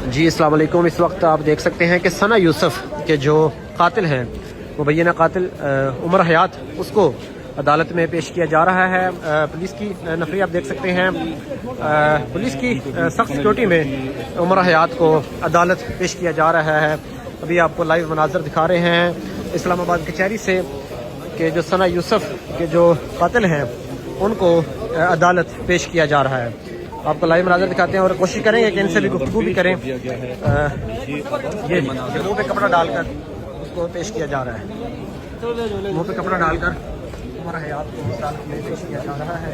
جی السلام علیکم۔ اس وقت آپ دیکھ سکتے ہیں کہ ثنا یوسف کے جو قاتل ہیں، مبینہ قاتل عمر حیات، اس کو عدالت میں پیش کیا جا رہا ہے۔ پولیس کی نفری آپ دیکھ سکتے ہیں، پولیس کی سخت سیکورٹی میں عمر حیات کو عدالت پیش کیا جا رہا ہے۔ ابھی آپ کو لائیو مناظر دکھا رہے ہیں اسلام آباد کچہری سے کہ جو ثنا یوسف کے جو قاتل ہیں ان کو عدالت پیش کیا جا رہا ہے۔ آپ کو لائیو مناظر دکھاتے ہیں اور کوشش کریں گے کہ ان سے بھی گفتگو بھی کریں۔ یہ منہ پہ کپڑا ڈال کر اس کو پیش کیا جا رہا ہے، منہ پہ کپڑا ڈال کر عمر حیات کو عدالت میں پیش کیا جا رہا ہے۔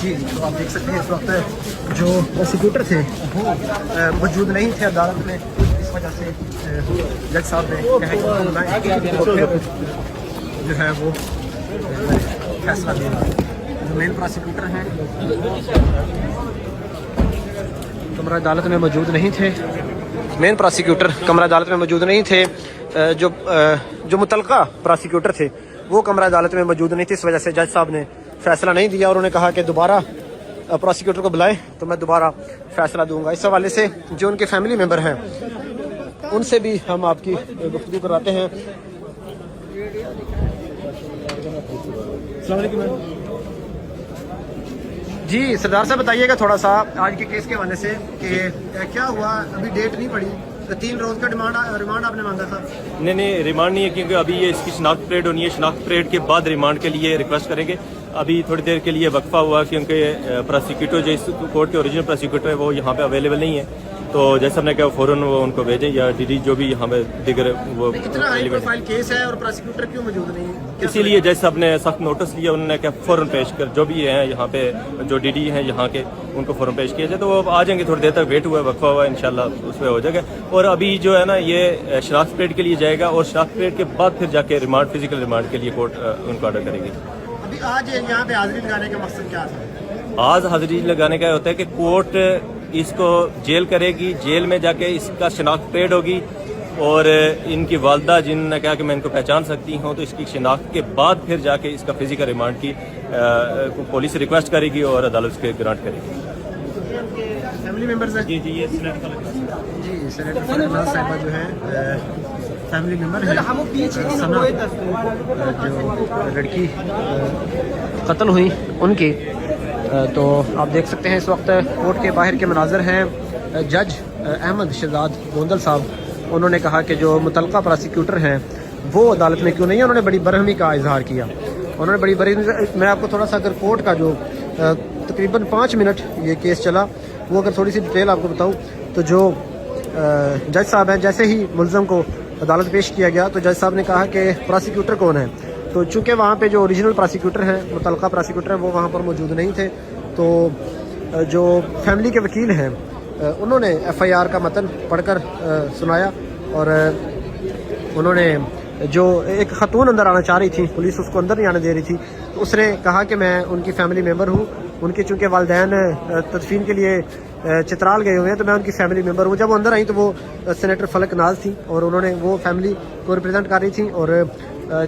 جی آپ دیکھ سکتے ہیں اس وقت جو پروسیکیوٹر تھے وہ موجود نہیں تھے عدالت میں، اس وجہ سے جج صاحب نے کہا کہ ان کو بلائیں تو پھر جو ہے وہ فیصلہ دیا۔ جو مین پروسیکیوٹر ہیں کمرہ عدالت میں موجود نہیں تھے، مین پروسیکیوٹر کمرہ عدالت میں موجود نہیں تھے، جو متعلقہ پروسیکیوٹر تھے وہ کمرہ عدالت میں موجود نہیں تھے، اس وجہ سے جج صاحب نے فیصلہ نہیں دیا اور انہوں نے کہا کہ دوبارہ پروسیکیوٹر کو بلائیں تو میں دوبارہ فیصلہ دوں گا۔ اس حوالے سے جو ان کے فیملی ممبر ہیں ان سے بھی ہم آپ کی گفتگو کرواتے ہیں۔ السلام علیکم جی سردار صاحب، بتائیے گا تھوڑا سا آج کے کیس کے حوالے سے کہ کیا ہوا؟ ابھی ڈیٹ نہیں پڑی، 3 روز کا ریمانڈ آپ نے مانگا تھا۔ نہیں ریمانڈ نہیں ہے، کیونکہ ابھی یہ اس کی شناخت پریڈ ہونی ہے، شناخت پریڈ کے بعد ریمانڈ کے لیے ریکویسٹ کریں گے۔ ابھی تھوڑی دیر کے لیے وقفہ ہوا کیونکہ پروسیکیوٹر جو اس کورٹ کے اوریجنل پروسیکیوٹر ہے وہ یہاں پہ اویلیبل نہیں ہے، تو جیسے ہم نے کہا فوراً وہ ان کو بھیجیں یا ڈی ڈی جو بھی یہاں پہ دیگر وہ اتنا ہائی پروفائل کیس ہے اور پروسیکیوٹر کیوں موجود نہیں ہے؟ اسی لیے جیسے ہم نے سخت نوٹس لیا، انہوں نے کہا فوراً پیش کر، جو بھی ہیں یہاں پہ جو ڈی ڈی ہیں یہاں کے ان کو فوراً پیش کیا جائے، تو وہ آ جائیں گے۔ تھوڑی دیر تک ویٹ ہوا ہے، وقفہ ہوا ہے، انشاءاللہ اس پہ ہو جائے گا۔ اور ابھی جو ہے نا یہ شناخت پریڈ کے لیے جائے گا اور شناخت پریڈ کے بعد پھر جا کے ریمانڈ فزیکل ریمانڈ کے لیے کورٹ ان کو آرڈر کرے گی۔ ابھی آج یہاں پہ حاضری لگانے کا مقصد کیا تھا؟ آج حاضری لگانے کا ہوتا ہے کہ کورٹ اس کو جیل کرے گی، جیل میں جا کے اس کا شناخت پریڈ ہوگی اور ان کی والدہ جنہوں نے کہا کہ میں ان کو پہچان سکتی ہوں، تو اس کی شناخت کے بعد پھر جا کے اس کا فزیکل ریمانڈ کی پولیس ریکویسٹ کرے گی اور عدالت اس کے گرانٹ کرے گی۔ فیملی ممبرز ہیں؟ جی یہ جی سینیٹر فلک صاحبہ جو ہیں فیملی ممبر ہیں ثنا جو لڑکی قتل ہوئی ان کی، تو آپ دیکھ سکتے ہیں اس وقت کورٹ کے باہر کے مناظر ہیں۔ جج احمد شہزاد گوندل صاحب انہوں نے کہا کہ جو متعلقہ پروسیکیوٹر ہیں وہ عدالت میں کیوں نہیں ہیں، انہوں نے بڑی برہمی کا اظہار کیا۔ انہوں نے بڑی برہمی، میں آپ کو تھوڑا سا اگر کورٹ کا جو تقریباً 5 منٹ یہ کیس چلا وہ اگر تھوڑی سی ڈیٹیل آپ کو بتاؤں تو جو جج صاحب ہیں جیسے ہی ملزم کو عدالت پیش کیا گیا تو جج صاحب نے کہا کہ پروسیکیوٹر کون ہے، تو چونکہ وہاں پہ جو اوریجنل پروسیکیوٹر ہیں متعلقہ پروسیکیوٹر ہیں وہ وہاں پر موجود نہیں تھے، تو جو فیملی کے وکیل ہیں انہوں نے ایف آئی آر کا متن پڑھ کر سنایا اور انہوں نے جو ایک خاتون اندر آنا چاہ رہی تھی، پولیس اس کو اندر نہیں آنے دے رہی تھی، تو اس نے کہا کہ میں ان کی فیملی ممبر ہوں، ان کے چونکہ والدین تدفین کے لیے چترال گئے ہوئے ہیں تو میں ان کی فیملی ممبر ہوں۔ جب وہ اندر آئیں تو وہ سینیٹر فلک ناز تھیں اور انہوں نے وہ فیملی کو ریپرزینٹ کر رہی تھیں، اور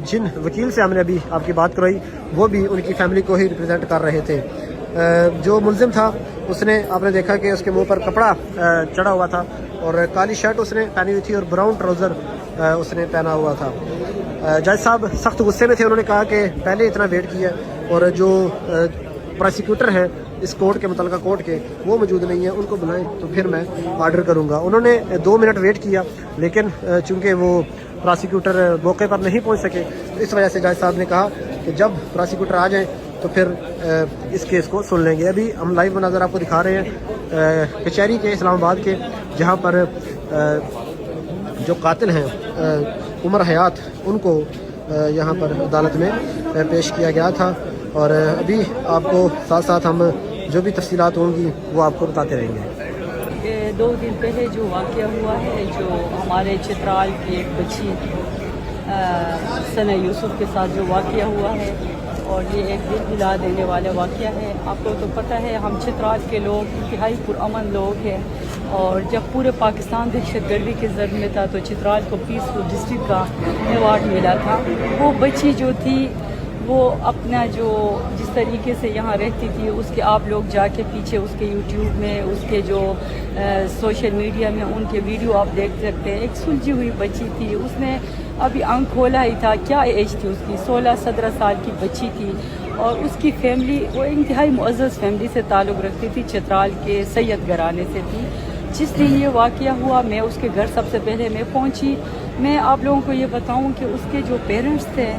جن وکیل سے ہم نے ابھی آپ کی بات کروائی وہ بھی ان کی فیملی کو ہی ریپرزینٹ کر رہے تھے۔ جو ملزم تھا اس نے آپ نے دیکھا کہ اس کے منہ پر کپڑا چڑھا ہوا تھا اور کالی شرٹ اس نے پہنی ہوئی تھی اور براؤن ٹراؤزر اس نے پہنا ہوا تھا۔ جج صاحب سخت غصے میں تھے، انہوں نے کہا کہ پہلے اتنا ویٹ کیا اور جو پروسیکیوٹر ہیں اس کورٹ کے متعلقہ کورٹ کے وہ موجود نہیں ہیں، ان کو بلائیں تو پھر میں آرڈر کروں گا۔ انہوں نے 2 منٹ ویٹ کیا لیکن چونکہ وہ پروسیکیوٹر موقع پر نہیں پہنچ سکے اس وجہ سے جج صاحب نے کہا کہ جب پروسیکیوٹر آ جائیں تو پھر اس کیس کو سن لیں گے۔ ابھی ہم لائیو مناظر آپ کو دکھا رہے ہیں کچہری کے اسلام آباد کے، جہاں پر جو قاتل ہیں عمر حیات ان کو یہاں پر عدالت میں پیش کیا گیا تھا، اور ابھی آپ کو ساتھ ساتھ ہم جو بھی تفصیلات ہوں گی وہ آپ کو بتاتے رہیں گے۔ 2 دن پہلے جو واقعہ ہوا ہے، جو ہمارے چترال کی ایک بچی ثنا یوسف کے ساتھ جو واقعہ ہوا ہے، اور یہ ایک دل ہلا دینے والا واقعہ ہے. آپ کو تو پتہ ہے ہم چترال کے لوگ انتہائی پرامن لوگ ہیں, اور جب پورے پاکستان دہشت گردی کے زد میں تھا تو چترال کو پیسفل ڈسٹرکٹ کا ایوارڈ ملا تھا. وہ بچی جو تھی وہ اپنا جو جس طریقے سے یہاں رہتی تھی اس کے آپ لوگ جا کے پیچھے اس کے یوٹیوب میں, اس کے جو سوشل میڈیا میں ان کے ویڈیو آپ دیکھ سکتے ہیں. ایک سلجھی ہوئی بچی تھی, اس نے ابھی آنکھ کھولا ہی تھا. کیا ایج تھی اس کی, 16-17 سال کی بچی تھی. اور اس کی فیملی وہ انتہائی معزز فیملی سے تعلق رکھتی تھی, چترال کے سید گھرانے سے تھی. جس دن یہ واقعہ ہوا میں اس کے گھر سب سے پہلے میں پہنچی. میں آپ لوگوں کو یہ بتاؤں کہ اس کے جو پیرنٹس تھے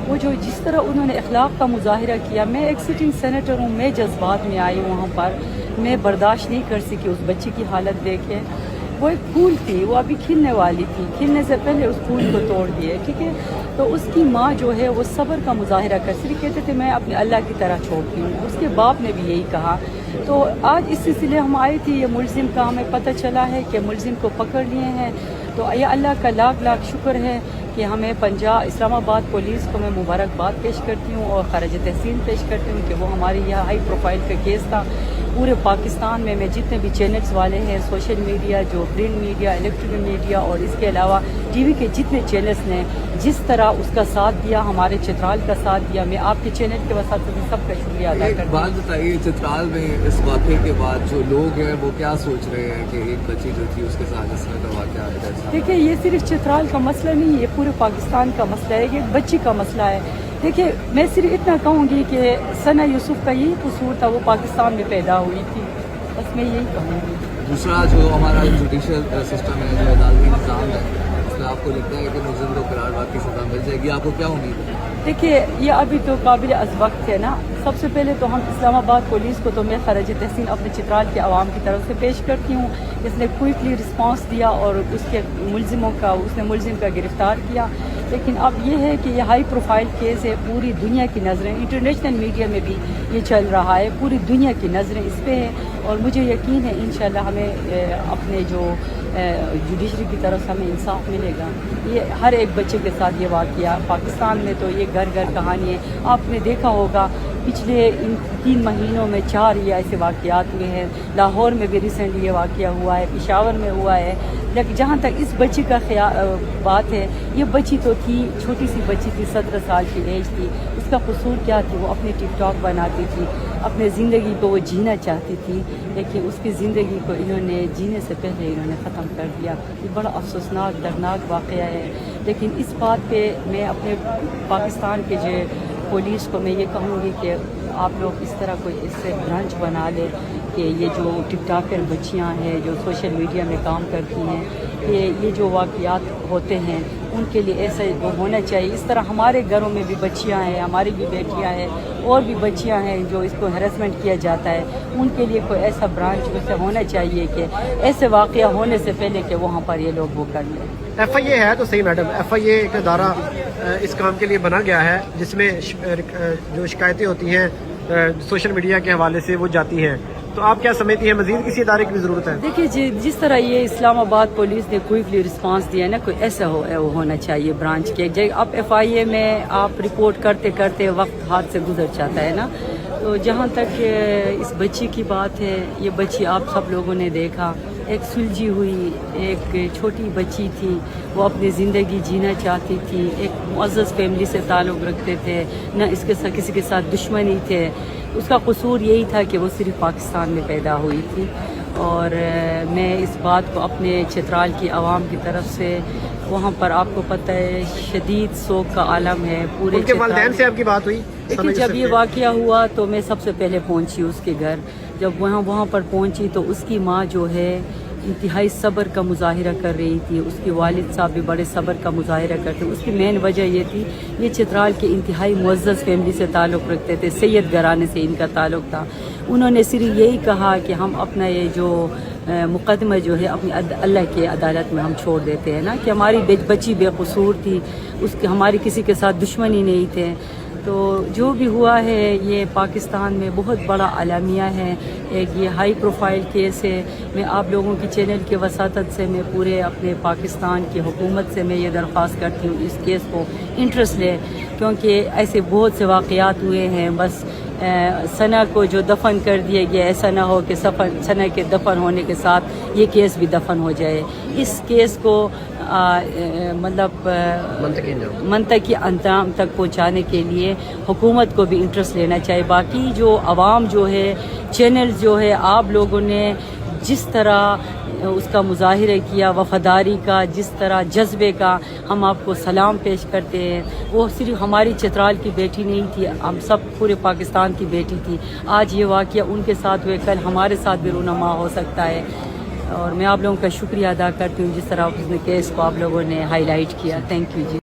وہ جو جس طرح انہوں نے اخلاق کا مظاہرہ کیا, میں ایک سٹنگ سینیٹر ہوں, میں جذبات میں آئی وہاں پر, میں برداشت نہیں کر سکی اس بچی کی حالت دیکھے. وہ ایک پھول تھی, وہ ابھی کھلنے والی تھی, کھلنے سے پہلے اس پھول کو توڑ دیے, ٹھیک ہے. تو اس کی ماں جو ہے وہ صبر کا مظاہرہ کر سکتی, کہتے تھے میں اپنے اللہ کی طرح چھوڑتی ہوں. اس کے باپ نے بھی یہی کہا. تو آج اس سلسلے ہم آئے تھے, یہ ملزم کا ہمیں پتہ چلا ہے کہ ملزم کو پکڑ لیے ہیں. تو یہ اللہ کا لاکھ لاکھ شکر ہے کہ ہمیں پنجاب اسلام آباد پولیس کو میں مبارکباد پیش کرتی ہوں اور خراج تحسین پیش کرتی ہوں کہ وہ ہماری یہ ہائی پروفائل کا کیس تھا. پورے پاکستان میں جتنے بھی چینلز والے ہیں, سوشل میڈیا, جو پرنٹ میڈیا, الیکٹرک میڈیا, اور اس کے علاوہ ٹی وی کے جتنے چینلز نے جس طرح اس کا ساتھ دیا, ہمارے چترال کا ساتھ دیا, میں آپ کے چینل کے وسط سے سب کا شکریہ ادا کرتی ہوں. ایک بات بتائیے, چترال میں اس واقعے کے بعد جو لوگ ہیں وہ کیا سوچ رہے ہیں کہ ایک بچی جو تھی اس کے ساتھ اس طرح کا واقعہ ہے؟ دیکھیے یہ صرف چترال کا مسئلہ نہیں ہے, یہ پورے پاکستان کا مسئلہ ہے, یہ بچی کا مسئلہ ہے. دیکھیے میں صرف اتنا کہوں گی کہ ثنا یوسف کا یہی قصور تھا, وہ پاکستان میں پیدا ہوئی تھی, بس میں یہی کہوں گی. دوسرا جو ہمارا جوڈیشل سسٹم ہے, جو عدالتی نظام ہے, اس میں آپ کو لگتا ہے کہ ملزم کو قرار باد کی سزا مل جائے گی؟ آپ کو کیا امید ہے؟ دیکھیے یہ ابھی تو قابل از وقت ہے نا. سب سے پہلے تو ہم اسلام آباد پولیس کو تو میں خراج تحسین اپنے چترال کے عوام کی طرف سے پیش کرتی ہوں. اس نے کوئکلی رسپانس دیا اور اس کے ملزم کا گرفتار کیا. لیکن اب یہ ہے کہ یہ ہائی پروفائل کیس ہے, پوری دنیا کی نظریں, انٹرنیشنل میڈیا میں بھی یہ چل رہا ہے, پوری دنیا کی نظریں اس پہ ہیں. اور مجھے یقین ہے انشاءاللہ ہمیں اپنے جو جوڈیشری کی طرف سے ہمیں انصاف ملے گا. یہ ہر ایک بچے کے ساتھ یہ واقعہ پاکستان میں تو یہ گھر گھر کہانی ہے. آپ نے دیکھا ہوگا پچھلے ان 3 مہینوں میں 4 یہ ایسے واقعات ہوئے ہیں. لاہور میں بھی ریسنٹلی یہ واقعہ ہوا ہے, پشاور میں ہوا ہے. لیکن جہاں تک اس بچی کا بات ہے, یہ بچی تو تھی, چھوٹی سی بچی تھی, 17 سال کی ایج تھی. اس کا قصور کیا تھی؟ وہ اپنی ٹک ٹاک بناتی تھی, اپنے زندگی کو وہ جینا چاہتی تھی, لیکن اس کی زندگی کو انہوں نے جینے سے پہلے انہوں نے ختم کر دیا. یہ بڑا افسوسناک دردناک واقعہ ہے. لیکن اس بات پہ میں اپنے پاکستان کے جو پولیس کو میں یہ کہوں گی کہ آپ لوگ اس طرح کوئی اس سے برانچ بنا لے کہ یہ جو ٹک ٹاکر بچیاں ہیں جو سوشل میڈیا میں کام کرتی ہیں, کہ یہ جو واقعات ہوتے ہیں ان کے لیے ایسا ہونا چاہیے. اس طرح ہمارے گھروں میں بھی بچیاں ہیں, ہماری بھی بیٹیاں ہیں, اور بھی بچیاں ہیں جو اس کو ہیرسمنٹ کیا جاتا ہے, ان کے لیے کوئی ایسا برانچ ویسے ہونا چاہیے کہ ایسے واقعہ ہونے سے پہلے کہ وہاں پر یہ لوگ وہ کر لیں. ایف آئی اے ہے تو صحیح میڈم, ایف آئی اے ایک ادارہ اس کام کے لیے بنا گیا ہے جس میں جو شکایتیں ہوتی ہیں سوشل میڈیا کے حوالے سے وہ جاتی ہیں. تو آپ کیا سمجھتی ہیں مزید کسی ادارے کی بھی ضرورت ہے؟ دیکھیے جس طرح یہ اسلام آباد پولیس نے کوئکلی رسپانس دیا نا, کوئی ایسا ہونا چاہیے برانچ کے. اب ایف آئی اے میں آپ رپورٹ کرتے کرتے وقت ہاتھ سے گزر جاتا ہے نا. تو جہاں تک اس بچی کی بات ہے, یہ بچی آپ سب لوگوں نے دیکھا, ایک سلجھی ہوئی ایک چھوٹی بچی تھی, وہ اپنی زندگی جینا چاہتی تھی, ایک معزز فیملی سے تعلق رکھتے تھے, نہ اس کے ساتھ کسی کے ساتھ دشمنی تھے. اس کا قصور یہی تھا کہ وہ صرف پاکستان میں پیدا ہوئی تھی. اور میں اس بات کو اپنے چترال کی عوام کی طرف سے, وہاں پر آپ کو پتہ ہے شدید سوگ کا عالم ہے پورے. ان کے والدین سے آپ کی بات ہوئی؟ لیکن جب یہ واقعہ ہوا تو میں سب سے پہلے پہنچی اس کے گھر. جب وہاں پر پہنچی تو اس کی ماں جو ہے انتہائی صبر کا مظاہرہ کر رہی تھی. اس کے والد صاحب بھی بڑے صبر کا مظاہرہ کرتے. اس کی مین وجہ یہ تھی, یہ چترال کے انتہائی معزز فیملی سے تعلق رکھتے تھے, سید گھرانے سے ان کا تعلق تھا. انہوں نے صرف یہی کہا کہ ہم اپنا یہ جو مقدمہ جو ہے اپنی اللہ کے عدالت میں ہم چھوڑ دیتے ہیں نا, کہ ہماری بچی بے قصور تھی, ہماری کسی کے ساتھ دشمنی نہیں تھے. تو تو جو بھی ہوا ہے یہ پاکستان میں بہت بڑا اعلامیہ ہے، ایک یہ ہائی پروفائل کیس ہے۔ میں آپ لوگوں کی چینل کی وساطت سے میں پورے اپنے پاکستان کی حکومت سے میں یہ درخواست کرتی ہوں اس کیس کو انٹرسٹ لے، کیونکہ ایسے بہت سے واقعات ہوئے ہیں۔ بس ثنا کو جو دفن کر دیا گیا، ایسا نہ ہو کہ ثنا کے دفن ہونے کے ساتھ یہ کیس بھی دفن ہو جائے۔ اس کیس کو مطلب منطقی انجام تک پہنچانے کے لیے حکومت کو بھی انٹرسٹ لینا چاہیے۔ باقی جو عوام جو ہے، چینل جو ہے، آپ لوگوں نے جس طرح اس کا مظاہرہ کیا، وفاداری کا، جس طرح جذبے کا، ہم آپ کو سلام پیش کرتے ہیں۔ وہ صرف ہماری چترال کی بیٹی نہیں تھی، ہم سب پورے پاکستان کی بیٹی تھی۔ آج یہ واقعہ ان کے ساتھ ہوئے، کل ہمارے ساتھ بھی رونما ہو سکتا ہے۔ اور میں آپ لوگوں کا شکریہ ادا کرتی ہوں جس طرح اس نے کیس کو آپ لوگوں نے ہائی لائٹ کیا۔ Thank you G.